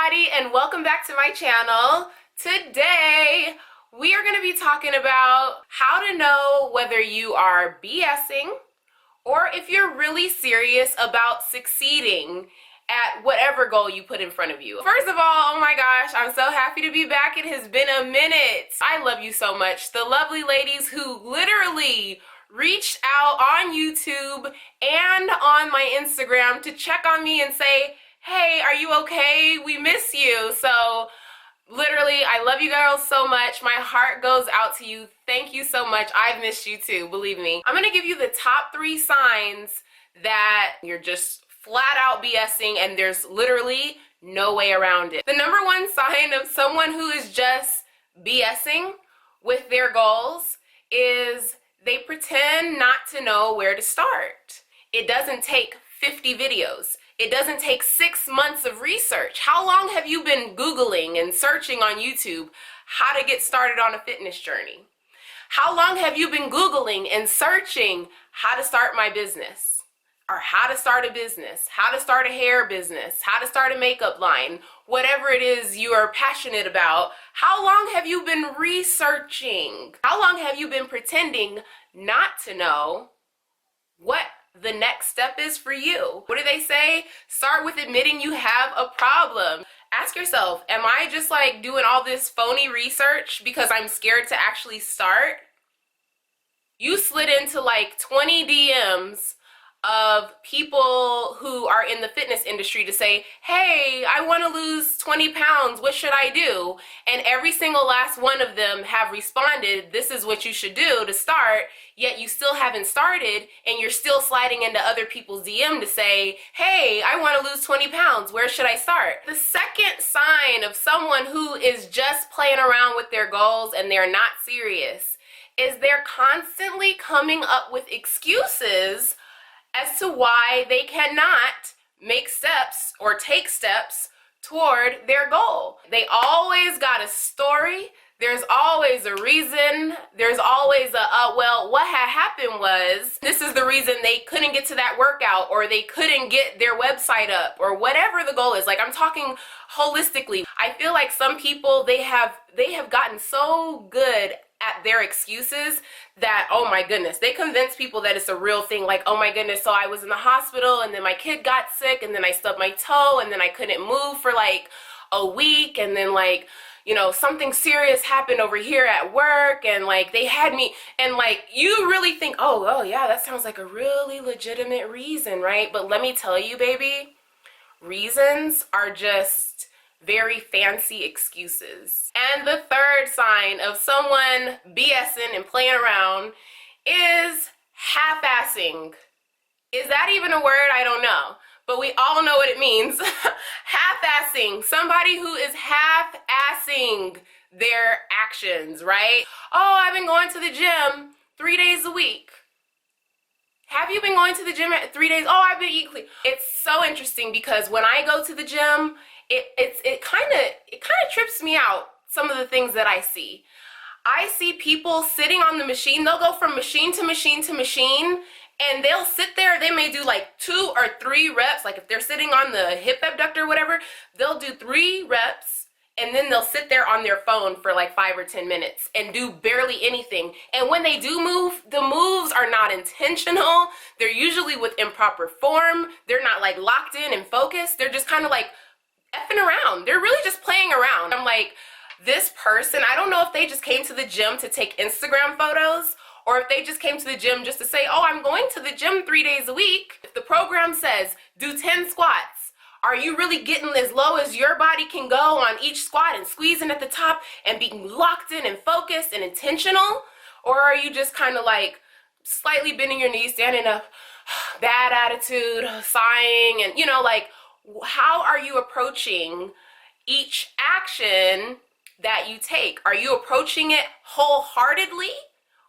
everybody, and welcome back to my channel. Today we are going to be talking about how to know whether you are BSing or if you're really serious about succeeding at whatever goal you put in front of you. First of all, oh my gosh, I'm so happy to be back. It has been a minute. I love you so much. The lovely ladies who literally reached out on YouTube and on my Instagram to check on me and say, hey, are you okay? We miss you. So literally, I love you girls so much. My heart goes out to you. Thank you so much. I've missed you too, believe me. I'm gonna give you the top 3 signs that you're just flat out BSing and there's literally no way around it. The number 1 sign of someone who is just BSing with their goals is they pretend not to know where to start. It doesn't take 50 videos. It doesn't take 6 months of research. How long have you been Googling and searching on YouTube how to get started on a fitness journey? How long have you been Googling and searching how to start my business? Or how to start a business, how to start a hair business, how to start a makeup line, whatever it is you are passionate about. How long have you been researching? How long have you been pretending not to know what the next step is for you? What do they say? Start with admitting you have a problem. Ask yourself, am I just like doing all this phony research because I'm scared to actually start? You slid into like 20 DMs of people who are in the fitness industry to say, hey, I want to lose 20 pounds, what should I do? And every single last one of them have responded, this is what you should do to start, yet you still haven't started and you're still sliding into other people's DM to say, hey, I want to lose 20 pounds, where should I start? The second sign of someone who is just playing around with their goals and they're not serious is they're constantly coming up with excuses as to why they cannot make steps or take steps toward their goal. They always got a story. There's always a reason. There's always well, what had happened was, this is the reason they couldn't get to that workout, or they couldn't get their website up, or whatever the goal is. Like, I'm talking holistically. I feel like some people, they have gotten so good at their excuses that, oh my goodness, they convince people that it's a real thing. Like, oh my goodness, so I was in the hospital and then my kid got sick and then I stubbed my toe and then I couldn't move for like a week, and then like, you know, something serious happened over here at work and like they had me, and like you really think, oh yeah, that sounds like a really legitimate reason, right? But let me tell you, baby, reasons are just very fancy excuses. And the third sign of someone BSing and playing around is half-assing. Is that even a word? I don't know. But we all know what it means. Half-assing. Somebody who is half-assing their actions, right? Oh, I've been going to the gym 3 days a week. Have you been going to the gym at 3 days? Oh, I've been eating clean. It's so interesting because when I go to the gym, it kind of trips me out, some of the things that I see. I see people sitting on the machine. They'll go from machine to machine to machine, and they'll sit there. They may do like 2 or 3 reps. Like if they're sitting on the hip abductor or whatever, they'll do 3 reps, and then they'll sit there on their phone for like 5 or 10 minutes and do barely anything. And when they do move, the moves are not intentional. They're usually with improper form. They're not like locked in and focused. They're just kind of like effing around. They're really just playing around. I'm like, this person, I don't know if they just came to the gym to take Instagram photos, or if they just came to the gym just to say, oh, I'm going to the gym 3 days a week. If the program says do 10 squats, are you really getting as low as your body can go on each squat and squeezing at the top and being locked in and focused and intentional? Or are you just kind of like slightly bending your knees, standing up, bad attitude, sighing, and you know, like, how are you approaching each action that you take? Are you approaching it wholeheartedly,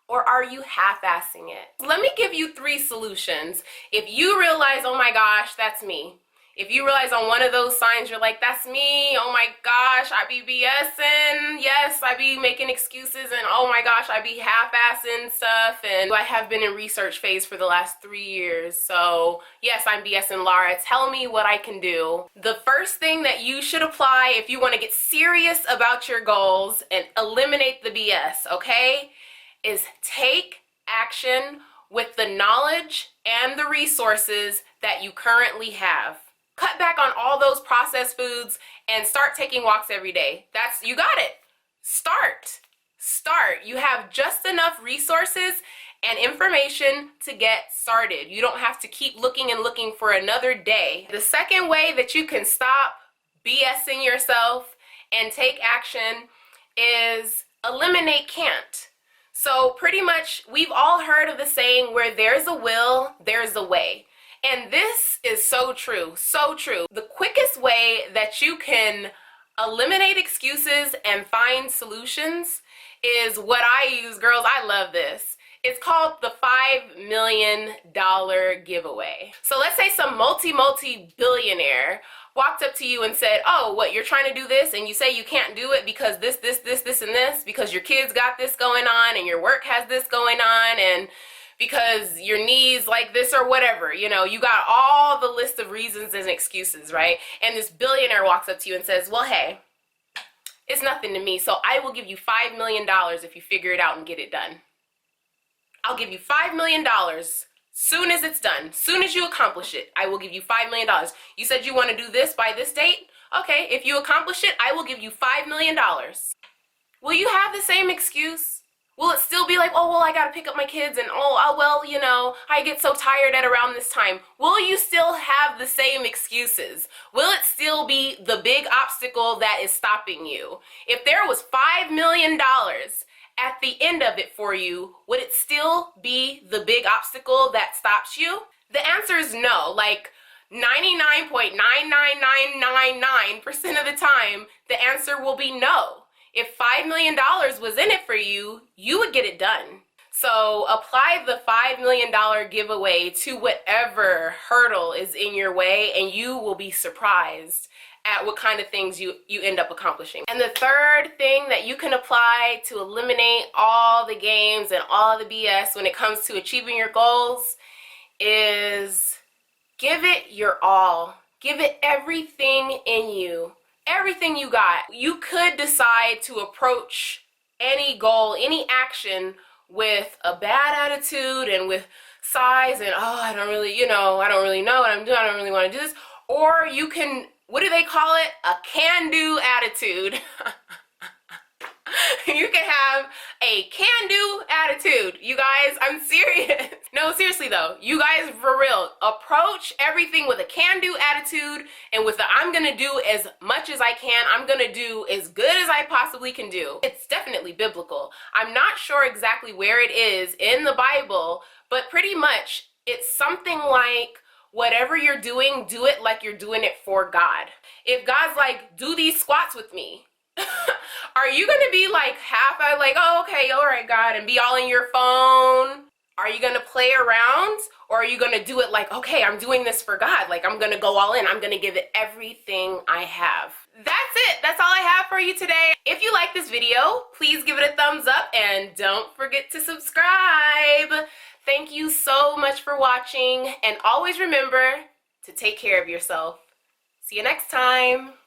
or are you half-assing it? Let me give you 3 solutions. If you realize, oh my gosh, that's me. If you realize on one of those signs, you're like, that's me, oh my gosh, I be BSing, yes, I be making excuses, and oh my gosh, I be half-assing stuff, and I have been in research phase for the last 3 years, so yes, I'm BSing Laura. Tell me what I can do. The first thing that you should apply if you want to get serious about your goals and eliminate the BS, okay, is take action with the knowledge and the resources that you currently have. Cut back on all those processed foods and start taking walks every day. You got it. Start. You have just enough resources and information to get started. You don't have to keep looking and looking for another day. The second way that you can stop BSing yourself and take action is eliminate can't. So pretty much we've all heard of the saying, where there's a will, there's a way. And this is so true, so true. The quickest way that you can eliminate excuses and find solutions is what I use, girls. I love this. It's called the $5 million giveaway. So let's say some multi-billionaire walked up to you and said, oh, what, you're trying to do this, and you say you can't do it because this, and this, because your kids got this going on, and your work has this going on, and because your knees like this or whatever, you know, you got all the list of reasons and excuses, right? And this billionaire walks up to you and says, well, hey, it's nothing to me, so I will give you $5 million if you figure it out and get it done. I'll give you $5 million soon as it's done. Soon as you accomplish it, I will give you $5 million. You said you want to do this by this date? Okay, if you accomplish it, I will give you $5 million. Will you have the same excuse? Will it still be like, oh, well, I got to pick up my kids, and oh, well, you know, I get so tired at around this time? Will you still have the same excuses? Will it still be the big obstacle that is stopping you? If there was $5 million at the end of it for you, would it still be the big obstacle that stops you? The answer is no. Like 99.99999% of the time, the answer will be no. If $5 million was in it for you, you would get it done. So apply the $5 million giveaway to whatever hurdle is in your way, and you will be surprised at what kind of things you end up accomplishing. And the third thing that you can apply to eliminate all the games and all the BS when it comes to achieving your goals is give it your all. Give it everything in you. Everything you got. You could decide to approach any goal, any action with a bad attitude and with sighs and, oh, I don't really know what I'm doing. I don't really want to do this. Or you can, what do they call it? A can-do attitude. You can have a can-do attitude. You guys, I'm serious. No, seriously though, you guys, for real, approach everything with a can-do attitude and with the I'm gonna do as much as I can. I'm gonna do as good as I possibly can do. It's definitely biblical. I'm not sure exactly where it is in the Bible, but pretty much it's something like, whatever you're doing, do it like you're doing it for God. If God's like, do these squats with me, are you going to be like like, oh, okay, all right, God, and be all in your phone? Are you going to play around? Or are you going to do it like, okay, I'm doing this for God. Like, I'm going to go all in. I'm going to give it everything I have. That's it. That's all I have for you today. If you like this video, please give it a thumbs up and don't forget to subscribe. Thank you so much for watching, and always remember to take care of yourself. See you next time.